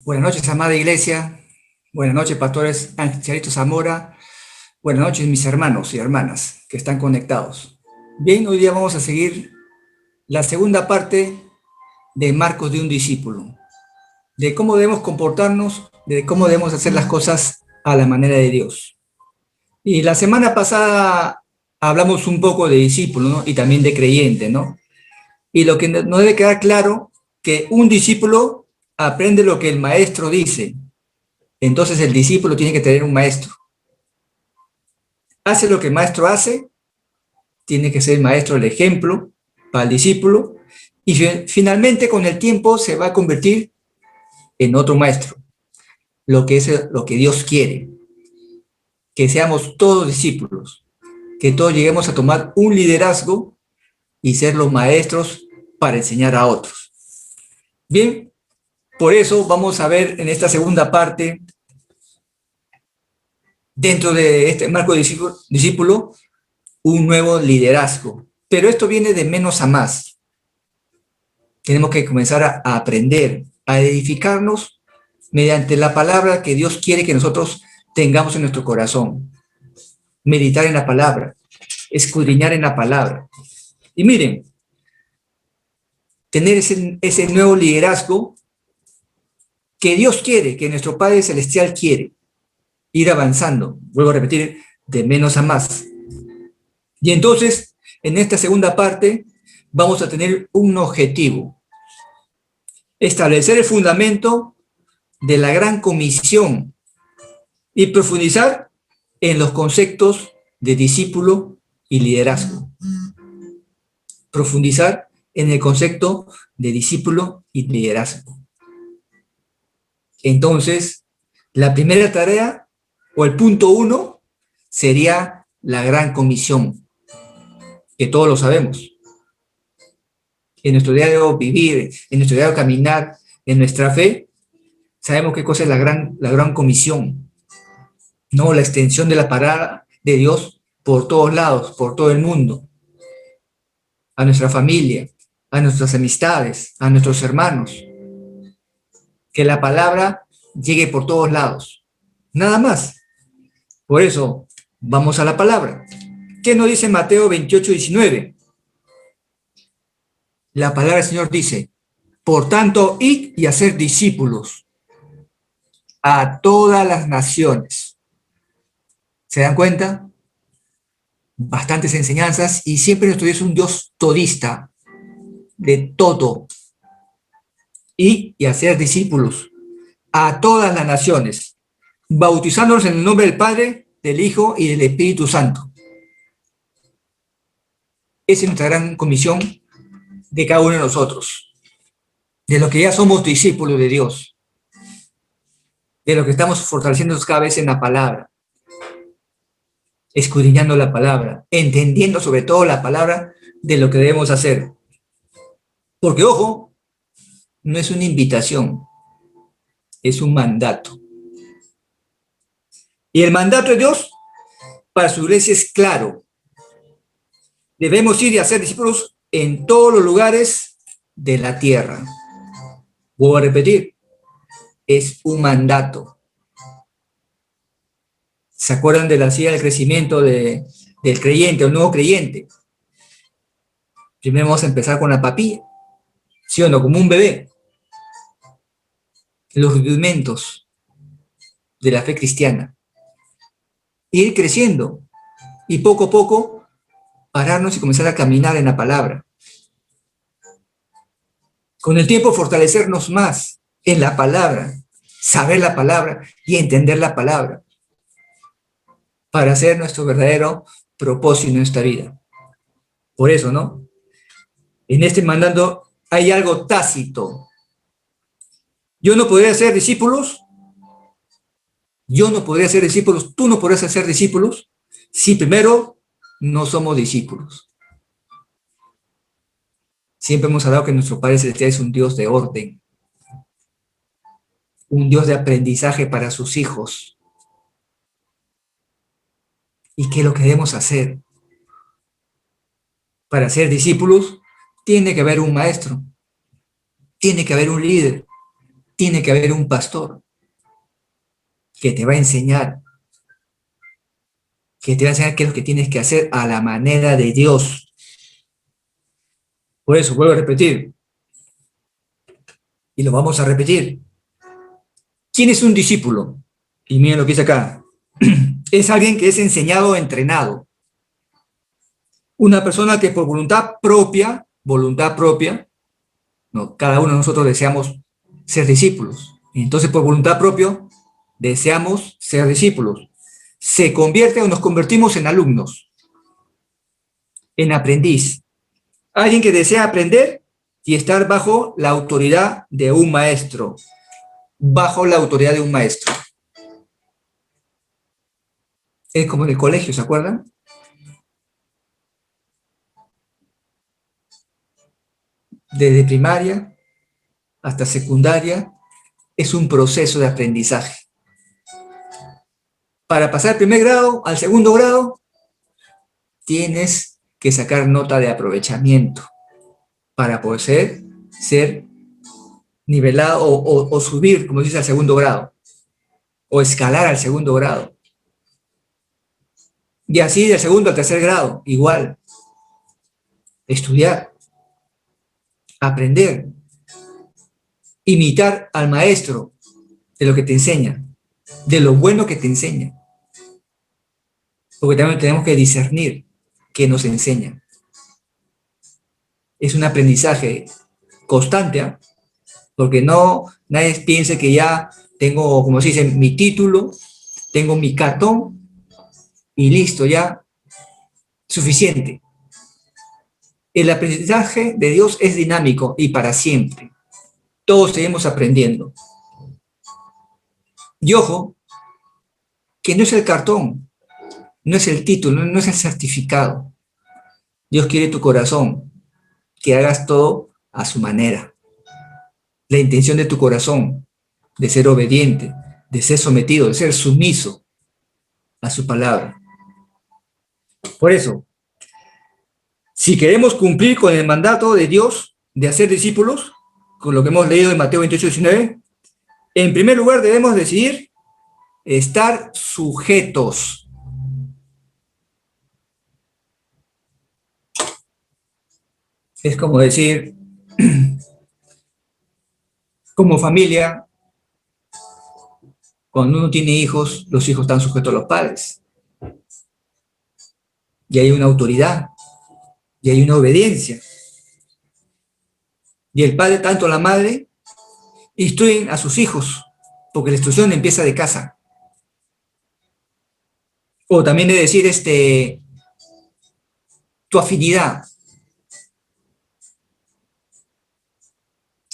Buenas noches, amada iglesia. Buenas noches, pastores Angelito Zamora. Buenas noches, mis hermanos y hermanas que están conectados. Bien, hoy día vamos a seguir la segunda parte de Marcos de un discípulo, de cómo debemos comportarnos, de cómo debemos hacer las cosas a la manera de Dios. Y la semana pasada hablamos un poco de discípulo, ¿no? Y también de creyente, ¿no? Y lo que nos debe quedar claro, que un discípulo aprende lo que el maestro dice. Entonces el discípulo tiene que tener un maestro. Hace lo que el maestro hace, tiene que ser el maestro el ejemplo para el discípulo, y finalmente con el tiempo se va a convertir en otro maestro, lo que es lo que Dios quiere, que seamos todos discípulos, que todos lleguemos a tomar un liderazgo y ser los maestros para enseñar a otros. Bien, por eso vamos a ver en esta segunda parte, dentro de este marco de discípulo, un nuevo liderazgo. Pero esto viene de menos a más. Tenemos que comenzar a aprender, a edificarnos mediante la palabra que Dios quiere que nosotros tengamos en nuestro corazón. Meditar en la palabra, escudriñar en la palabra. Y miren, tener ese nuevo liderazgo que Dios quiere, que nuestro Padre Celestial quiere. Ir avanzando, vuelvo a repetir, de menos a más. Y entonces, en esta segunda parte, vamos a tener un objetivo. Establecer el fundamento de la gran comisión y profundizar en los conceptos de discípulo y liderazgo. Profundizar en el concepto de discípulo y liderazgo. Entonces, la primera tarea o el punto 1 sería la gran comisión, que todos lo sabemos. En nuestro diario vivir, en nuestro diario caminar, en nuestra fe, sabemos qué cosa es la gran comisión, no la extensión de la palabra de Dios por todos lados, por todo el mundo, a nuestra familia, a nuestras amistades, a nuestros hermanos, que la palabra llegue por todos lados, nada más. Por eso, vamos a la palabra. ¿Qué nos dice Mateo 28:19? La palabra del Señor dice: por tanto, id y hacer discípulos a todas las naciones. ¿Se dan cuenta? Bastantes enseñanzas, y siempre nuestro Dios es un Dios todista, de todo. Y hacer discípulos a todas las naciones, bautizándolos en el nombre del Padre, del Hijo y del Espíritu Santo. Esa es nuestra gran comisión de cada uno de nosotros, de los que ya somos discípulos de Dios, de los que estamos fortaleciéndonos cada vez en la palabra, escudriñando la palabra, entendiendo sobre todo la palabra de lo que debemos hacer. Porque, ojo, no es una invitación, es un mandato. Y el mandato de Dios para su iglesia es claro. Debemos ir y hacer discípulos en todos los lugares de la tierra. Vuelvo a repetir, es un mandato. ¿Se acuerdan de la silla del crecimiento del creyente, el nuevo creyente? Primero vamos a empezar con la papilla, ¿sí o no? Como un bebé. Los rudimentos de la fe cristiana. Ir creciendo y poco a poco pararnos y comenzar a caminar en la palabra. Con el tiempo fortalecernos más en la palabra, saber la palabra y entender la palabra para hacer nuestro verdadero propósito en nuestra vida. Por eso, ¿no? En este mandato hay algo tácito. Yo no podría ser discípulos, tú no podrías ser discípulos si primero no somos discípulos. Siempre hemos hablado que nuestro Padre Celestial es un Dios de orden, un Dios de aprendizaje para sus hijos. ¿Y qué es lo que debemos hacer? Para ser discípulos, tiene que haber un maestro, tiene que haber un líder, tiene que haber un pastor que te va a enseñar, qué es lo que tienes que hacer a la manera de Dios. Por eso, vuelvo a repetir, y lo vamos a repetir. ¿Quién es un discípulo? Y miren lo que dice acá. Es alguien que es enseñado o entrenado. Una persona que por voluntad propia, no, cada uno de nosotros deseamos ser discípulos. Y entonces por voluntad propia deseamos ser discípulos. Se convierte o nos convertimos en alumnos, en aprendiz. Alguien que desea aprender y estar bajo la autoridad de un maestro. Bajo la autoridad de un maestro. Es como en el colegio, ¿se acuerdan? Desde primaria hasta secundaria es un proceso de aprendizaje. Para pasar del primer grado al segundo grado, tienes que sacar nota de aprovechamiento para poder ser nivelado o subir, como dice, al segundo grado, o escalar al segundo grado. Y así del segundo al tercer grado, igual. Estudiar, aprender, imitar al maestro de lo que te enseña, de lo bueno que te enseña. Porque también tenemos que discernir qué nos enseña. Es un aprendizaje constante, ¿eh? Porque nadie piense que ya tengo, como se dice, mi título, tengo mi cartón y listo, ya, suficiente. El aprendizaje de Dios es dinámico y para siempre. Todos seguimos aprendiendo. Y ojo, que no es el cartón, no es el título, no es el certificado. Dios quiere tu corazón, que hagas todo a su manera. La intención de tu corazón, de ser obediente, de ser sometido, de ser sumiso a su palabra. Por eso, si queremos cumplir con el mandato de Dios de hacer discípulos, con lo que hemos leído en Mateo 28, 19, en primer lugar debemos decidir estar sujetos. Es como decir, como familia, cuando uno tiene hijos, los hijos están sujetos a los padres. Y hay una autoridad, y hay una obediencia. Y el padre, tanto la madre, instruyen a sus hijos, porque la instrucción empieza de casa. O también de decir, tu afinidad.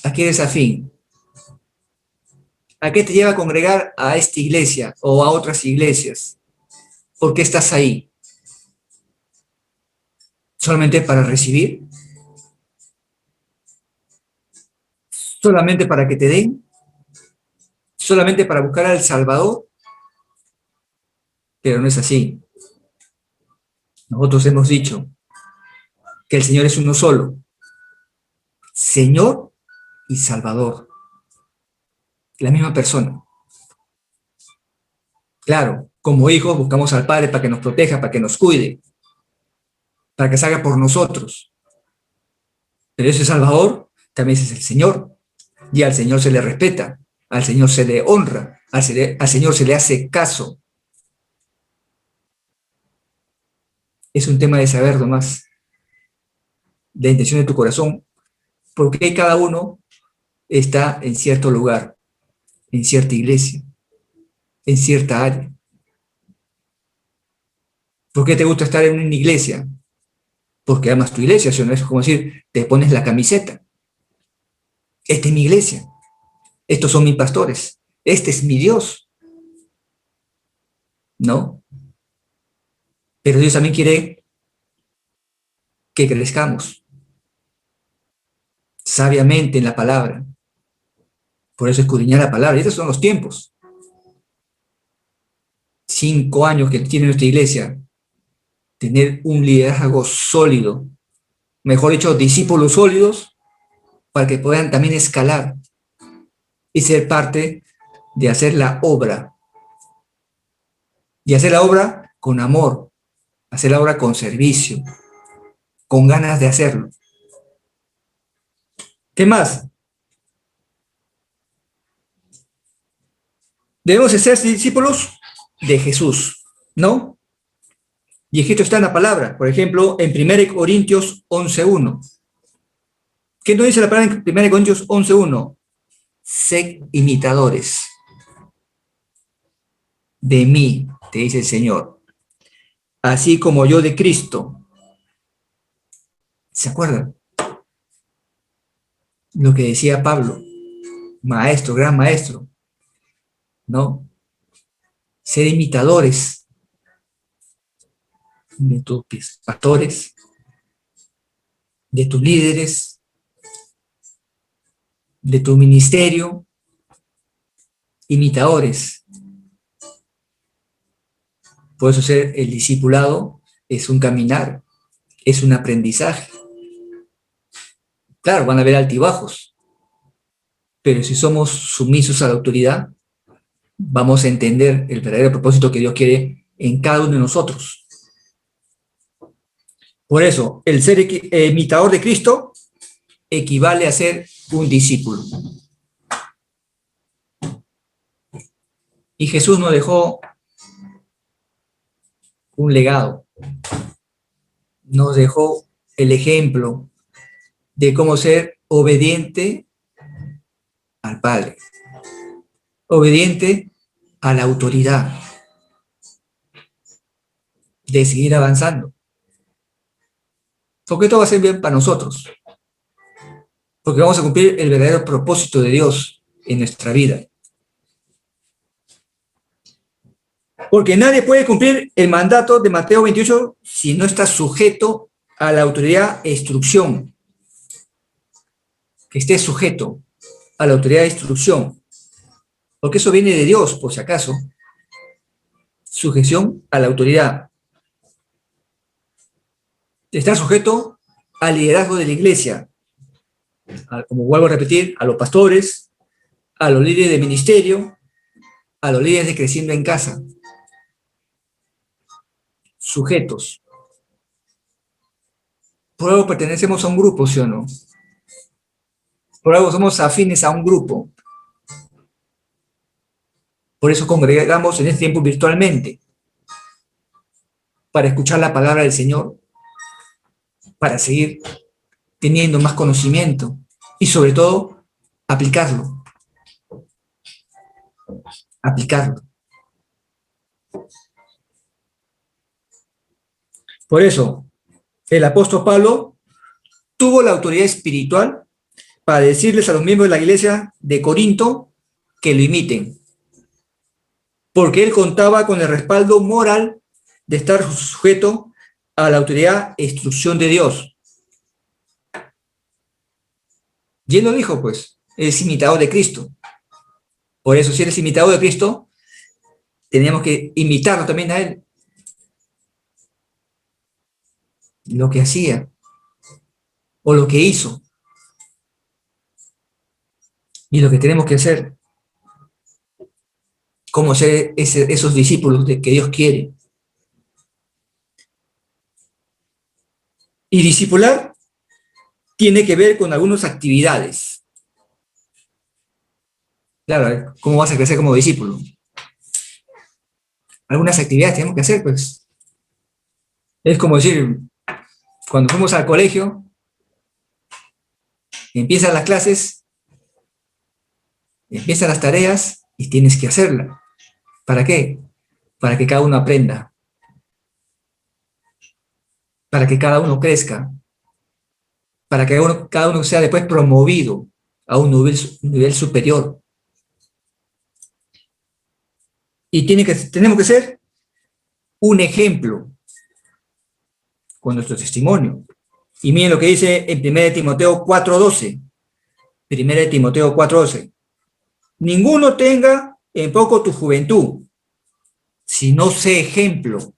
¿A qué eres afín? ¿A qué te lleva a congregar a esta iglesia o a otras iglesias? ¿Por qué estás ahí? ¿Solamente para recibir? ¿Solamente para que te den? ¿Solamente para buscar al Salvador? Pero no es así. Nosotros hemos dicho que el Señor es uno solo. Señor y Salvador. La misma persona. Claro, como hijos buscamos al Padre para que nos proteja, para que nos cuide, para que salga por nosotros. Pero ese Salvador también es el Señor. Y al Señor se le respeta, al Señor se le honra, al Señor se le hace caso. Es un tema de saber nomás, de la intención de tu corazón, porque cada uno está en cierto lugar, en cierta iglesia, en cierta área. ¿Por qué te gusta estar en una iglesia? Porque amas tu iglesia, ¿sí? No es como decir, te pones la camiseta. Esta es mi iglesia, estos son mis pastores, este es mi Dios. ¿No? Pero Dios también quiere que crezcamos sabiamente en la palabra. Por eso escudriñar la palabra. Y estos son los tiempos. 5 años que tiene nuestra iglesia. Tener un liderazgo sólido. Mejor dicho, discípulos sólidos para que puedan también escalar. y ser parte de hacer la obra. Y hacer la obra con amor, hacer la obra con servicio, con ganas de hacerlo. ¿Qué más? Debemos de ser discípulos de Jesús, ¿no? Y esto está en la palabra, por ejemplo, en 1 Corintios 11:1. ¿Qué nos dice la palabra en 1 Corintios 11:1? Sed imitadores de mí, te dice el Señor, así como yo de Cristo. ¿Se acuerdan? Lo que decía Pablo, maestro, gran maestro, ¿no? Ser imitadores de tus pastores, de tus líderes, de tu ministerio, imitadores. Por eso ser el discipulado es un caminar, es un aprendizaje. Claro, van a haber altibajos, pero si somos sumisos a la autoridad, vamos a entender el verdadero propósito que Dios quiere en cada uno de nosotros. Por eso, el ser imitador de Cristo equivale a ser un discípulo. Y Jesús nos dejó un legado, nos dejó el ejemplo de cómo ser obediente al Padre, obediente a la autoridad, de seguir avanzando. Porque esto va a ser bien para nosotros, porque vamos a cumplir el verdadero propósito de Dios en nuestra vida. Porque nadie puede cumplir el mandato de Mateo 28 si no está sujeto a la autoridad e instrucción. Que esté sujeto a la autoridad de instrucción. Porque eso viene de Dios, por si acaso. Sujeción a la autoridad. Estar sujeto al liderazgo de la iglesia. Como vuelvo a repetir, a los pastores, a los líderes de ministerio, a los líderes de Creciendo en Casa. Sujetos. Por algo pertenecemos a un grupo, ¿sí o no? Por algo somos afines a un grupo. Por eso congregamos en este tiempo virtualmente. Para escuchar la palabra del Señor. Para seguir teniendo más conocimiento. Y sobre todo, aplicarlo. Aplicarlo. Por eso, el apóstol Pablo tuvo la autoridad espiritual para decirles a los miembros de la iglesia de Corinto que lo imiten. Porque él contaba con el respaldo moral de estar sujeto a la autoridad e instrucción de Dios. Y él lo dijo, pues, es imitador de Cristo. Por eso, si eres imitador de Cristo, tenemos que imitarlo también a él. Lo que hacía o lo que hizo. Y lo que tenemos que hacer. Cómo ser esos discípulos que Dios quiere. Y discipular tiene que ver con algunas actividades. Claro, ¿cómo vas a crecer como discípulo? Algunas actividades tenemos que hacer, pues. Es como decir, cuando fuimos al colegio, empiezan las clases, empiezan las tareas y tienes que hacerlas. ¿Para qué? Para que cada uno aprenda. Para que cada uno crezca. Para que cada uno sea después promovido a un nivel superior. Y tenemos que ser un ejemplo con nuestro testimonio. Y miren lo que dice en 1 Timoteo 4:12. 1 Timoteo 4:12. Ninguno tenga en poco tu juventud, sino sé ejemplo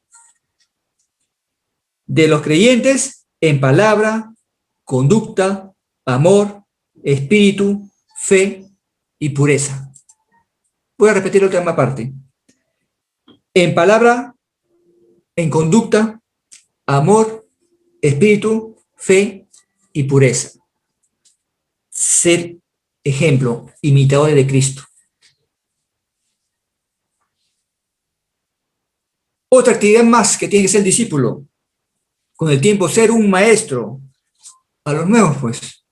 de los creyentes en palabra, conducta, amor, espíritu, fe y pureza. Voy a repetir la última parte. En palabra, en conducta, amor, espíritu, fe y pureza. Ser ejemplo, imitadores de Cristo. Otra actividad más que tiene que ser el discípulo. Con el tiempo, ser un maestro a los nuevos, pues,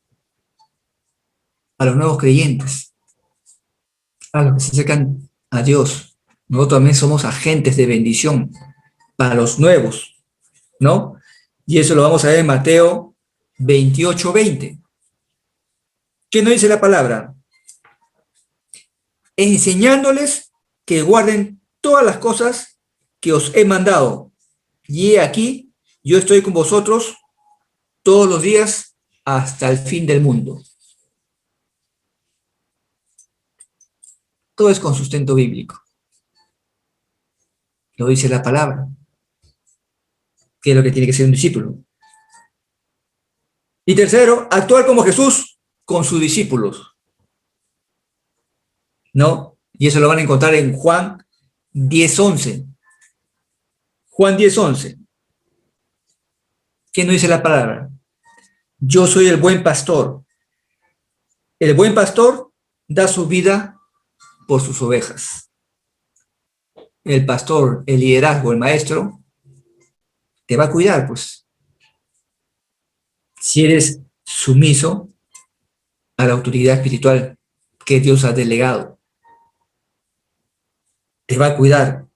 a los nuevos creyentes, a los que se acercan a Dios. Nosotros también somos agentes de bendición para los nuevos, ¿no? Y eso lo vamos a ver en Mateo 28:20. ¿Qué nos dice la palabra? Enseñándoles que guarden todas las cosas que os he mandado. Y he aquí, yo estoy con vosotros todos los días hasta el fin del mundo. Todo es con sustento bíblico. Lo dice la palabra. ¿Qué es lo que tiene que ser un discípulo? Y tercero, actuar como Jesús con sus discípulos. ¿No? Y eso lo van a encontrar en Juan 10:11. Juan 10:11. ¿Qué nos dice la palabra? Yo soy el buen pastor. El buen pastor da su vida por sus ovejas. El pastor, el liderazgo, el maestro, te va a cuidar, pues. Si eres sumiso a la autoridad espiritual que Dios ha delegado, te va a cuidar.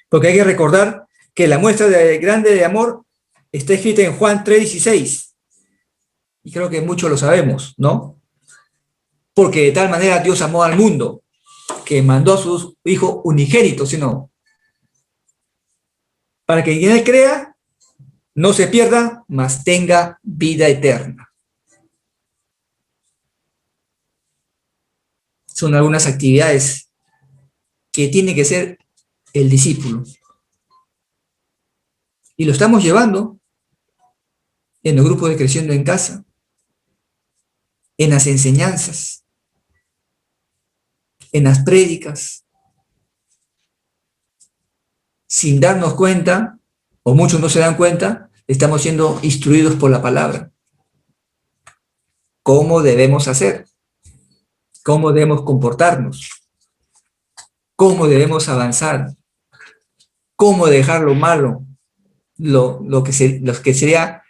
Porque hay que recordar que la muestra grande de amor está escrita en Juan 3:16. Y creo que muchos lo sabemos, ¿no? Porque de tal manera Dios amó al mundo que mandó a su Hijo unigénito, sino para que quien él crea no se pierda, mas tenga vida eterna. Son algunas actividades que tiene que ser el discípulo. Y lo estamos llevando en los grupos de Creciendo en Casa, en las enseñanzas, en las prédicas, sin darnos cuenta, o muchos no se dan cuenta, estamos siendo instruidos por la palabra. ¿Cómo debemos hacer? ¿Cómo debemos comportarnos? ¿Cómo debemos avanzar? ¿Cómo dejar lo malo? Lo que sería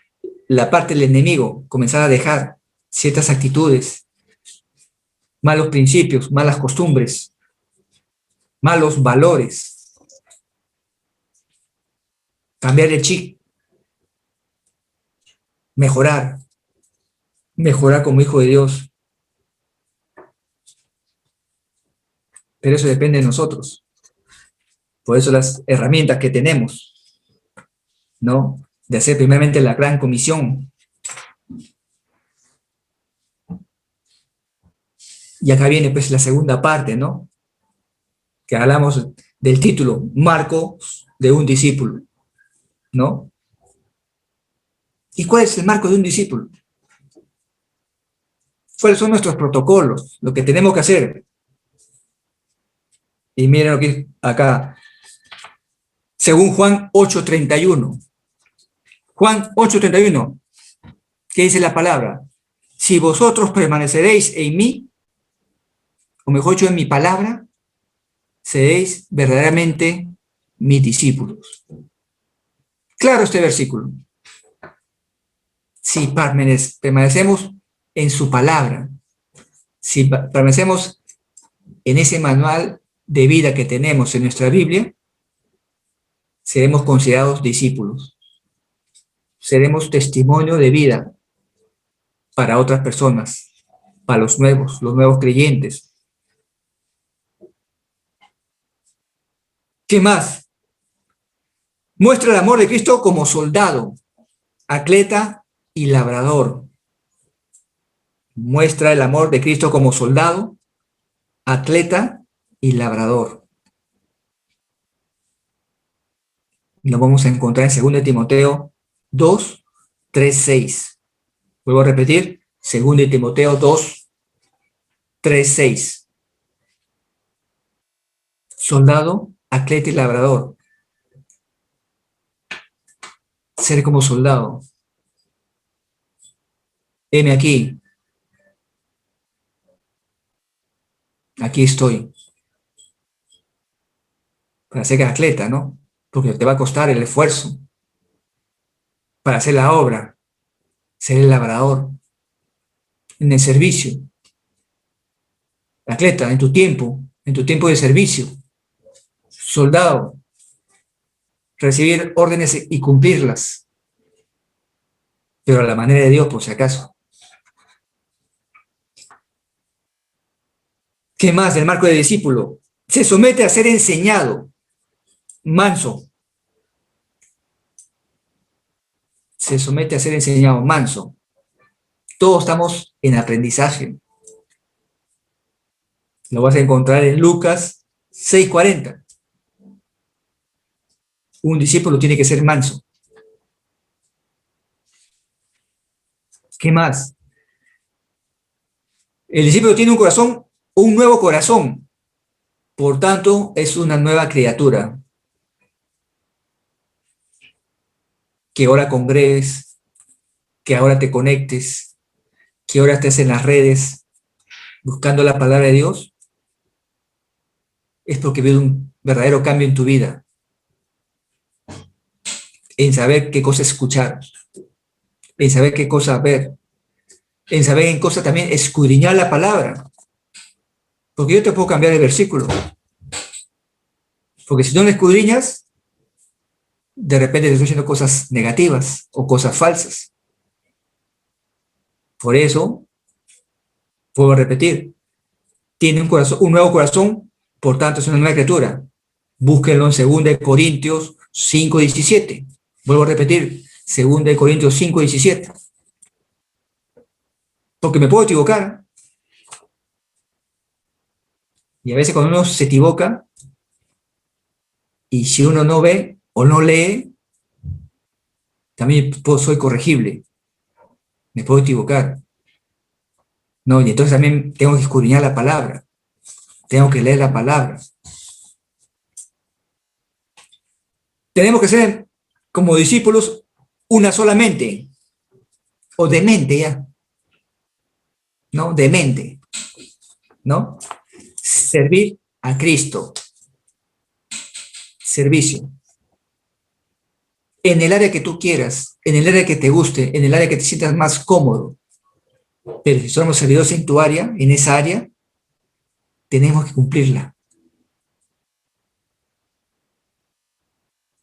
la parte del enemigo, comenzar a dejar ciertas actitudes, malos principios, malas costumbres, malos valores, cambiar el chip, mejorar como hijo de Dios. Pero eso depende de nosotros. Por eso las herramientas que tenemos, ¿no? De hacer primeramente la gran comisión. Y acá viene pues la segunda parte, ¿no? Que hablamos del título, Marcos de un discípulo, ¿no? ¿Y cuál es el marco de un discípulo? ¿Cuáles son nuestros protocolos? Lo que tenemos que hacer. Y miren lo que acá, según Juan 8:31. Juan 8:31, ¿qué dice la palabra? Si vosotros permaneceréis en mí, o mejor dicho, en mi palabra, seréis verdaderamente mis discípulos. Claro este versículo. Si permanecemos en su palabra, si permanecemos en ese manual de vida que tenemos en nuestra Biblia, seremos considerados discípulos. Seremos testimonio de vida para otras personas, para los nuevos creyentes. ¿Qué más? Muestra el amor de Cristo como soldado, atleta y labrador. Muestra el amor de Cristo como soldado, atleta y labrador. Lo vamos a encontrar en 2 Timoteo 2:3-6. Vuelvo a repetir, Según de Timoteo 2, 3, 6. Soldado, atleta y labrador. Ser como soldado. Heme aquí. Aquí estoy. Para ser atleta, ¿no? Porque te va a costar el esfuerzo. Para hacer la obra. Ser el labrador. En el servicio. Atleta, en tu tiempo de servicio. Soldado, recibir órdenes y cumplirlas, pero a la manera de Dios, por si acaso. ¿Qué más del marco de discípulo? Se somete a ser enseñado, manso. Se somete a ser enseñado, manso. Todos estamos en aprendizaje. Lo vas a encontrar en Lucas 6:40. Un discípulo tiene que ser manso. ¿Qué más? El discípulo tiene un corazón, un nuevo corazón. Por tanto, es una nueva criatura. Que ahora congregues, que ahora te conectes, que ahora estés en las redes buscando la palabra de Dios, es porque veo un verdadero cambio en tu vida. En saber qué cosa escuchar, en saber qué cosa ver, en saber en cosa también escudriñar la palabra. Porque yo te puedo cambiar el versículo. Porque si no lo escudriñas, de repente te estoy diciendo cosas negativas o cosas falsas. Por eso, puedo repetir, tiene un corazón, un nuevo corazón, por tanto es una nueva criatura. Búsquenlo en 2 Corintios 5:17. Vuelvo a repetir, 2 Corintios 5:17. Porque me puedo equivocar. Y a veces cuando uno se equivoca, y si uno no ve o no lee, también soy corregible. Me puedo equivocar. No, y entonces también tengo que escudriñar la palabra. Tengo que leer la palabra. Tenemos que ser, como discípulos, una sola mente. O de mente ya. ¿No? De mente. ¿No? Servir a Cristo. Servicio. En el área que tú quieras, en el área que te guste, en el área que te sientas más cómodo. Pero si somos servidores en tu área, en esa área, tenemos que cumplirla.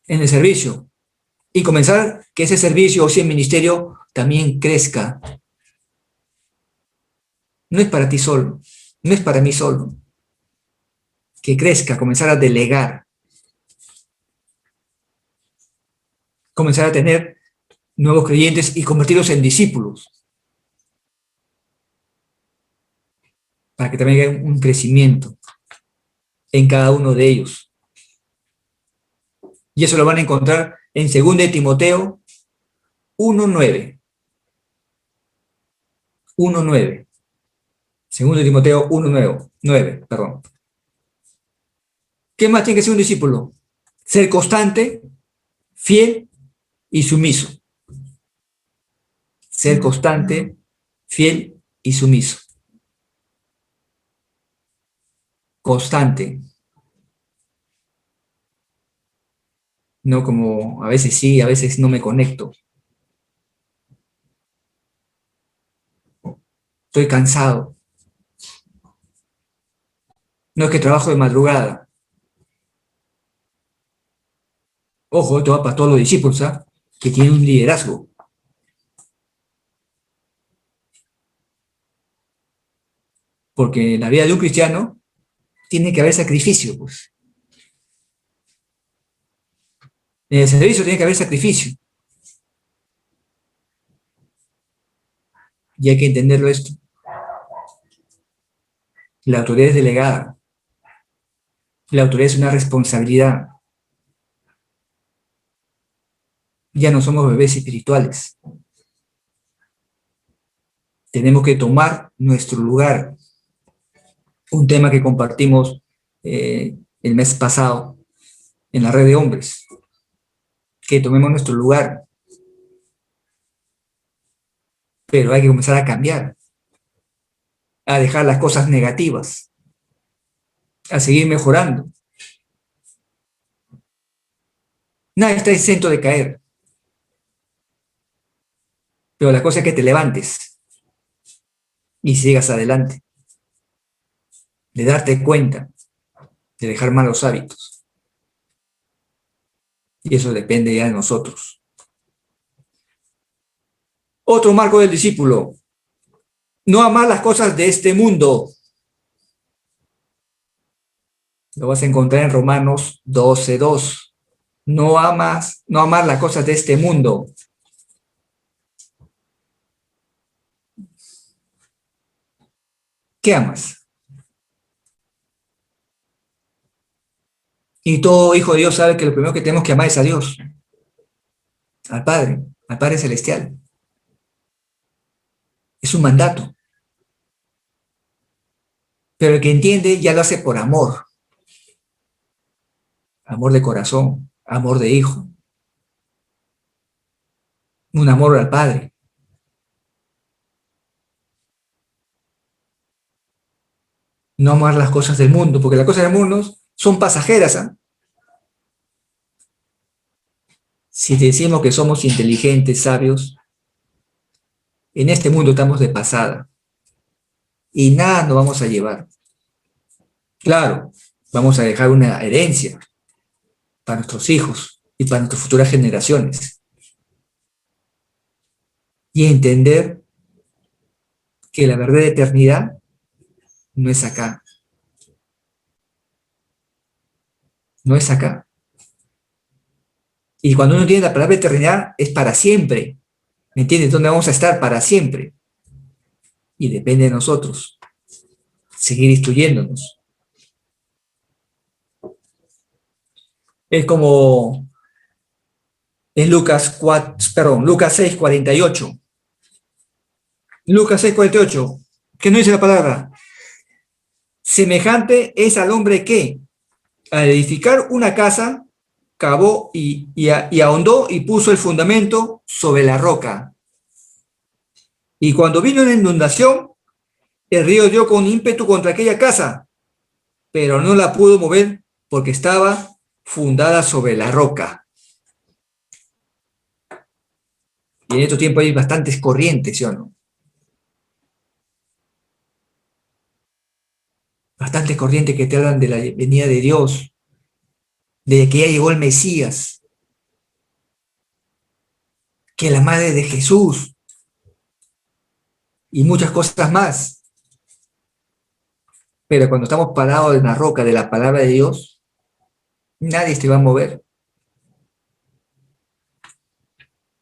En el servicio. Y comenzar que ese servicio o ese ministerio también crezca. No es para ti solo, no es para mí solo. Que crezca, comenzar a delegar. Comenzar a tener nuevos creyentes y convertirlos en discípulos. Para que también haya un crecimiento en cada uno de ellos. Y eso lo van a encontrar en 2 Timoteo 1:9. 1:9. 2 Timoteo 1:9, perdón. ¿Qué más tiene que ser un discípulo? Ser constante, fiel y sumiso. Ser constante, fiel y sumiso. Constante. No como a veces sí, a veces no me conecto. Estoy cansado. No es que trabajo de madrugada. Ojo, esto va para todos los discípulos, ¿eh? Que tienen un liderazgo. Porque en la vida de un cristiano tiene que haber sacrificio, pues. En el servicio tiene que haber sacrificio. Y hay que entenderlo esto. La autoridad es delegada. La autoridad es una responsabilidad. Ya no somos bebés espirituales. Tenemos que tomar nuestro lugar. Un tema que compartimos el mes pasado en la red de hombres. Que tomemos nuestro lugar. Pero hay que comenzar a cambiar. A dejar las cosas negativas. A seguir mejorando. Nadie está exento de caer. Pero la cosa es que te levantes y sigas adelante. De darte cuenta, de dejar malos hábitos. Y eso depende ya de nosotros. Otro marco del discípulo. No amar las cosas de este mundo. Lo vas a encontrar en Romanos 12:2. No amar las cosas de este mundo. ¿Qué amas? Y todo hijo de Dios sabe que lo primero que tenemos que amar es a Dios, al Padre Celestial. Es un mandato. Pero el que entiende ya lo hace por amor. Amor de corazón, amor de hijo. Un amor al Padre. No amar las cosas del mundo, porque las cosas del mundo son pasajeras, ¿eh? Si decimos que somos inteligentes, sabios, en este mundo estamos de pasada y nada nos vamos a llevar. Claro, vamos a dejar una herencia para nuestros hijos y para nuestras futuras generaciones. Y entender que la verdadera eternidad no es acá. No es acá. Y cuando uno entiende la palabra eternidad, es para siempre. ¿Me entiendes? ¿Dónde vamos a estar? Para siempre. Y depende de nosotros seguir instruyéndonos. Es como en Lucas 6:48. Lucas 6:48. ¿Qué no dice la palabra? Semejante es al hombre que, al edificar una casa, cavó y ahondó y puso el fundamento sobre la roca. Y cuando vino la inundación, el río dio con ímpetu contra aquella casa, pero no la pudo mover porque estaba fundada sobre la roca. Y en estos tiempos hay bastantes corrientes, ¿sí o no? Bastantes corrientes que te hablan de la venida de Dios, de que ya llegó el Mesías, que la madre de Jesús y muchas cosas más. Pero cuando estamos parados en la roca de la palabra de Dios, nadie se va a mover.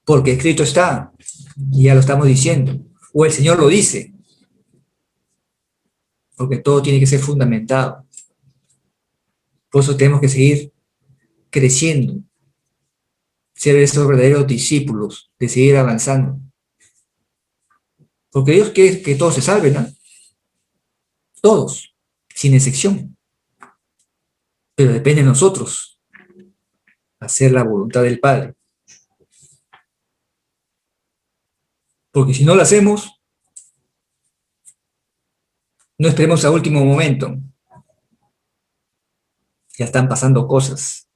Porque escrito está, y ya lo estamos diciendo, o el Señor lo dice, porque todo tiene que ser fundamentado. Por eso tenemos que seguir creciendo, ser esos verdaderos discípulos, de seguir avanzando. Porque Dios quiere que todos se salven, ¿no? Todos, sin excepción. Pero depende de nosotros hacer la voluntad del Padre. Porque si no lo hacemos, no esperemos a último momento. Ya están pasando cosas.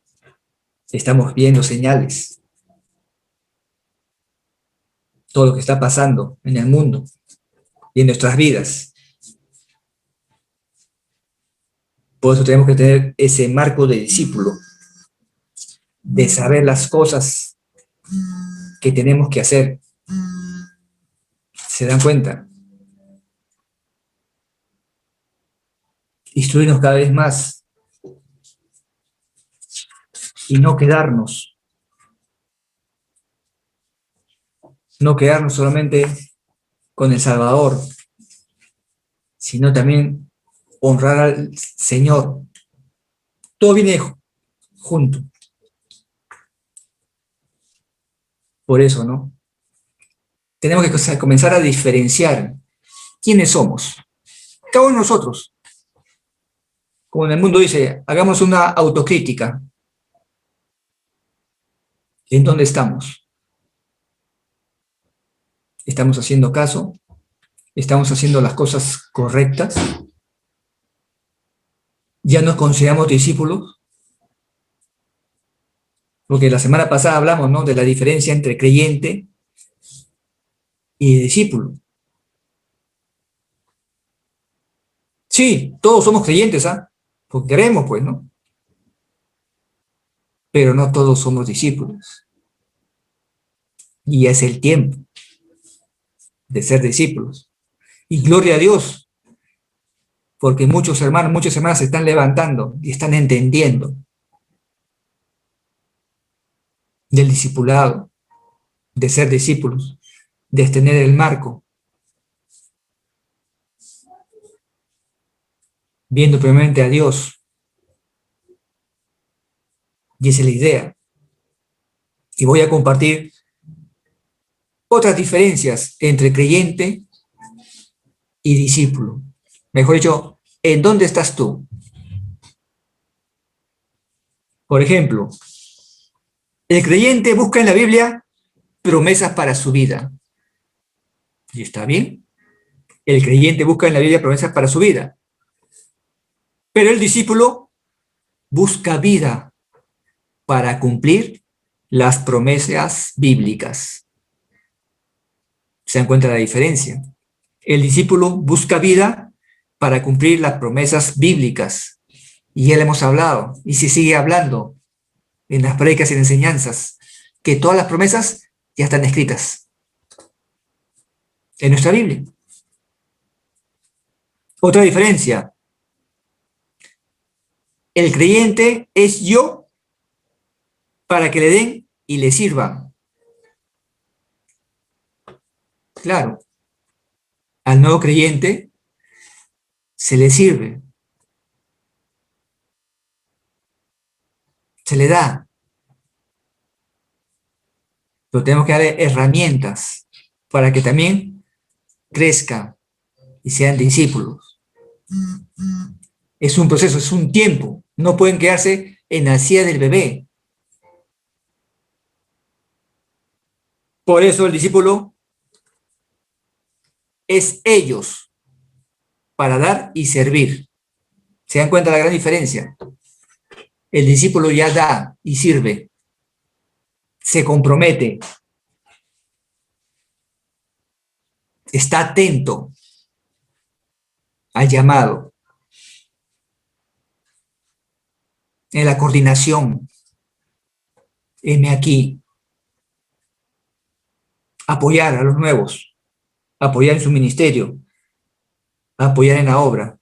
Estamos viendo señales. Todo lo que está pasando en el mundo y en nuestras vidas. Por eso tenemos que tener ese marco de discípulo, de saber las cosas que tenemos que hacer. ¿Se dan cuenta? Instruirnos cada vez más y no quedarnos solamente con el Salvador, sino también honrar al Señor. Todo viene junto. Por eso, ¿no? Tenemos que comenzar a diferenciar ¿quiénes somos? Cada uno de nosotros. Como en el mundo dice, hagamos una autocrítica. ¿En dónde estamos? ¿Estamos haciendo caso? ¿Estamos haciendo las cosas correctas? ¿Ya nos consideramos discípulos? Porque la semana pasada hablamos, ¿no?, de la diferencia entre creyente y discípulo. Sí, todos somos creyentes, ¿ah? Porque creemos, pues, ¿no? Pero no todos somos discípulos. Y es el tiempo de ser discípulos. Y gloria a Dios, porque muchos hermanos, muchas hermanas se están levantando y están entendiendo del discipulado, de ser discípulos, de tener el marco, viendo primeramente a Dios. Y esa es la idea. Y voy a compartir otras diferencias entre creyente y discípulo. Mejor dicho, ¿en dónde estás tú? Por ejemplo, el creyente busca en la Biblia promesas para su vida. ¿Y está bien? El creyente busca en la Biblia promesas para su vida. Pero el discípulo busca vida para cumplir las promesas bíblicas. ¿Se dan cuenta de la diferencia? El discípulo busca vida para cumplir las promesas bíblicas. Y ya le hemos hablado, y se sigue hablando en las prédicas y enseñanzas, que todas las promesas ya están escritas en nuestra Biblia. Otra diferencia, el creyente es yo para que le den y le sirvan. Claro, al nuevo creyente se le sirve, se le da, pero tenemos que darle herramientas para que también crezcan y sean discípulos. Es un proceso, es un tiempo. No pueden quedarse en la silla del bebé. Por eso el discípulo es ellos para dar y servir. ¿Se dan cuenta de la gran diferencia? El discípulo ya da y sirve. Se compromete. Está atento al llamado. En la coordinación. Heme aquí. Apoyar a los nuevos. Apoyar en su ministerio. Apoyar en la obra.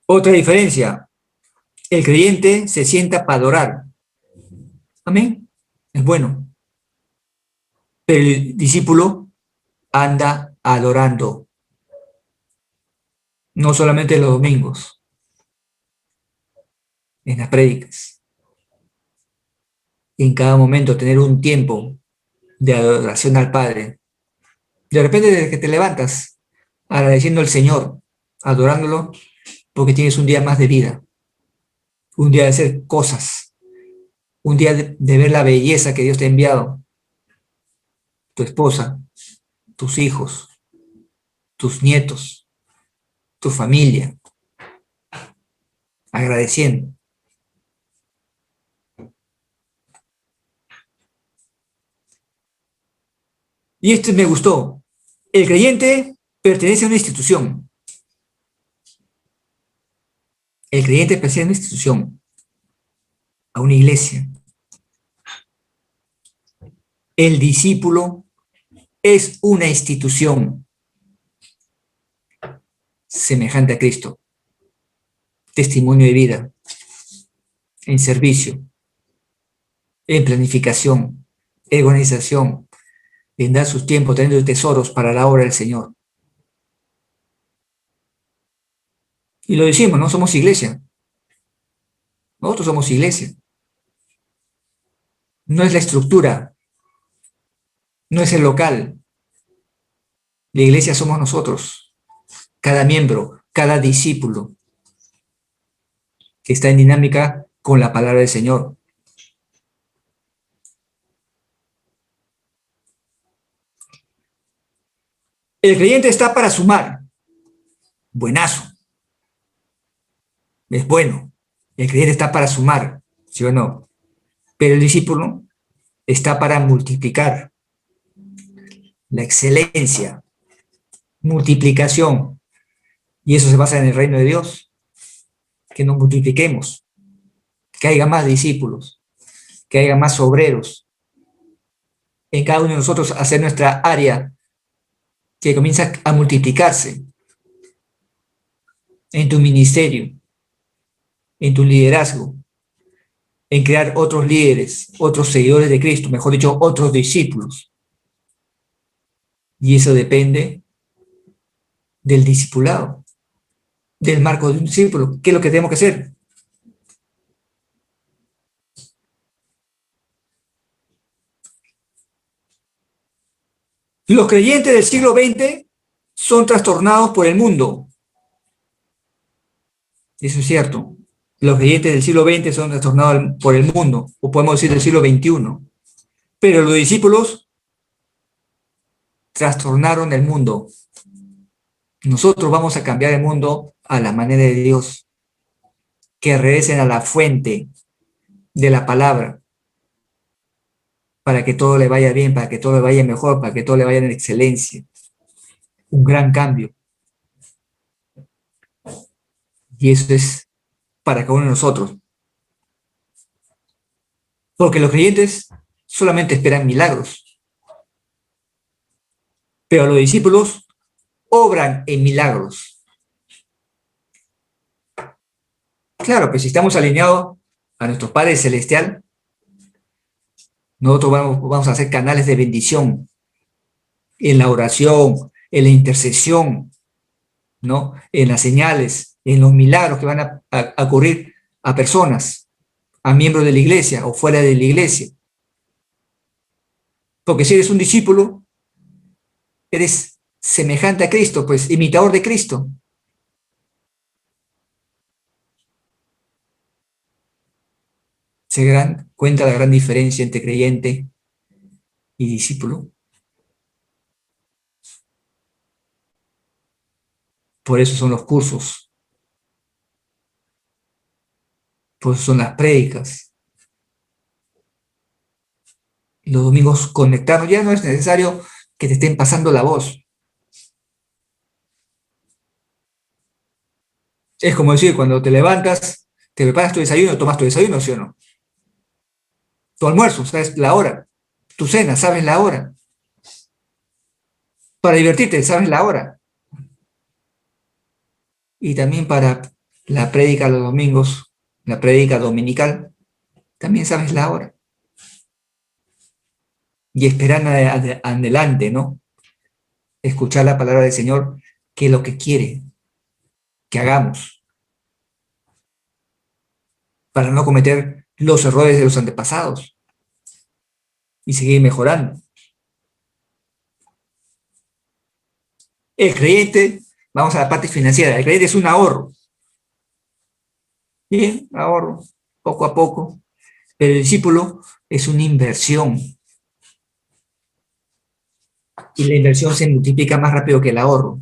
Otra diferencia. El creyente se sienta para adorar. Amén. Es bueno. Pero el discípulo anda adorando. No solamente los domingos. En las prédicas. En cada momento tener un tiempo de adoración al Padre. De repente desde que te levantas, agradeciendo al Señor, adorándolo, porque tienes un día más de vida. Un día de hacer cosas. Un día de ver la belleza que Dios te ha enviado. Tu esposa, tus hijos, tus nietos, tu familia. Agradeciendo. Y esto me gustó. El creyente pertenece a una institución. El creyente pertenece a una institución, a una iglesia. El discípulo es una institución semejante a Cristo. Testimonio de vida, en servicio, en planificación, en organización, en dar sus tiempos, teniendo tesoros para la obra del Señor. Y lo decimos, no somos iglesia. Nosotros somos iglesia. No es la estructura, no es el local. La iglesia somos nosotros, cada miembro, cada discípulo que está en dinámica con la palabra del Señor. El creyente está para sumar. Buenazo. Es bueno. El creyente está para sumar, ¿sí o no? Pero el discípulo está para multiplicar. La excelencia, multiplicación. Y eso se basa en el reino de Dios. Que nos multipliquemos. Que haya más discípulos. Que haya más obreros. En cada uno de nosotros hacer nuestra área que comienza a multiplicarse. En tu ministerio. En tu liderazgo. En crear otros líderes, otros seguidores de Cristo, mejor dicho, otros discípulos. Y eso depende del discipulado, del marco de un discípulo. ¿Qué es lo que tenemos que hacer? Los creyentes del siglo XX son trastornados por el mundo. Eso es cierto. Los creyentes del siglo XX son trastornados por el mundo, o podemos decir del siglo XXI. Pero los discípulos trastornaron el mundo. Nosotros vamos a cambiar el mundo a la manera de Dios. Que regresen a la fuente de la palabra, para que todo le vaya bien, para que todo le vaya mejor, para que todo le vaya en excelencia. Un gran cambio. Y eso es para cada uno de nosotros. Porque los creyentes solamente esperan milagros. Pero los discípulos obran en milagros. Claro, pues si estamos alineados a nuestro Padre Celestial, nosotros vamos a ser canales de bendición en la oración, en la intercesión, ¿no? En las señales, en los milagros que van a ocurrir a personas, a miembros de la iglesia o fuera de la iglesia. Porque si eres un discípulo, eres semejante a Cristo, pues imitador de Cristo. Se dan cuenta la gran diferencia entre creyente y discípulo. Por eso son los cursos. Por eso son las prédicas. Los domingos conectarnos. Ya no es necesario que te estén pasando la voz. Es como decir, cuando te levantas, te preparas tu desayuno, tomas tu desayuno, ¿sí o no? Tu almuerzo, sabes la hora. Tu cena, sabes la hora. Para divertirte, sabes la hora. Y también para la prédica los domingos, la prédica dominical, también sabes la hora. Y esperar adelante, ¿no? Escuchar la palabra del Señor, que es lo que quiere que hagamos, para no cometer los errores de los antepasados y seguir mejorando. El creyente, vamos a la parte financiera, el creyente es un ahorro. Bien, ahorro, poco a poco. Pero el discípulo es una inversión. Y la inversión se multiplica más rápido que el ahorro.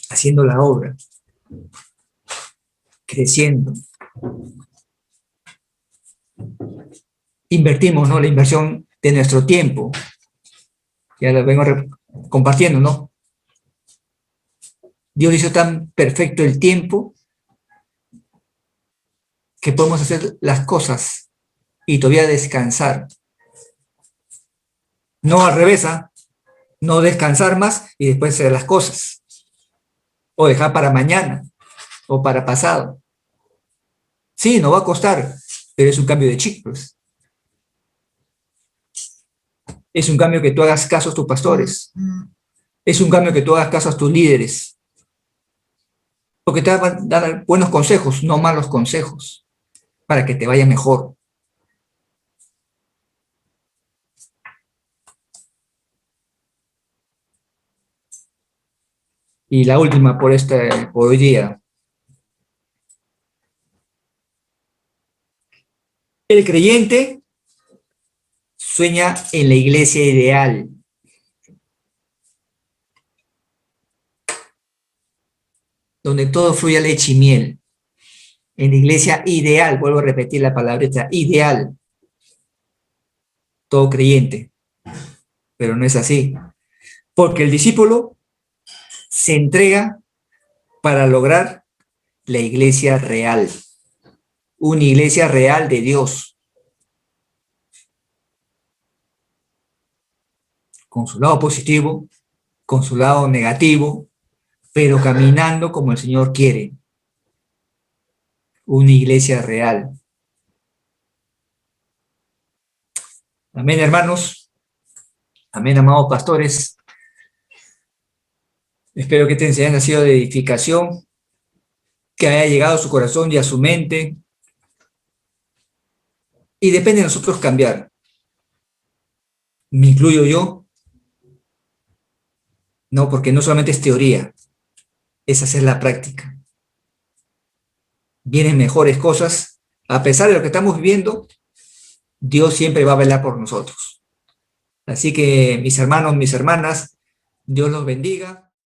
Haciendo la obra. Creciendo. Invertimos, ¿no? La inversión de nuestro tiempo. Ya lo vengo compartiendo, ¿no? Dios hizo tan perfecto el tiempo que podemos hacer las cosas y todavía descansar. No al revés, ¿eh? No descansar más y después hacer las cosas. O dejar para mañana o para pasado. Sí, no va a costar, pero es un cambio de chip, pues. Es un cambio que tú hagas caso a tus pastores. Es un cambio que tú hagas caso a tus líderes. Porque te van a dar buenos consejos, no malos consejos, para que te vaya mejor. Y la última por hoy día. El creyente sueña en la iglesia ideal, donde todo fluye a leche y miel. En la iglesia ideal, vuelvo a repetir la palabrita, ideal, todo creyente, pero no es así, porque el discípulo se entrega para lograr la iglesia real, una iglesia real de Dios, con su lado positivo, con su lado negativo, pero caminando como el Señor quiere, una iglesia real. Amén, hermanos. Amén, amados pastores. Espero que esta enseñanza haya sido de edificación, que haya llegado a su corazón y a su mente. Y depende de nosotros cambiar. Me incluyo yo, no, porque no solamente es teoría, es hacer la práctica. Vienen mejores cosas. A pesar de lo que estamos viviendo, Dios siempre va a velar por nosotros. Así que mis hermanos, mis hermanas, Dios los bendiga.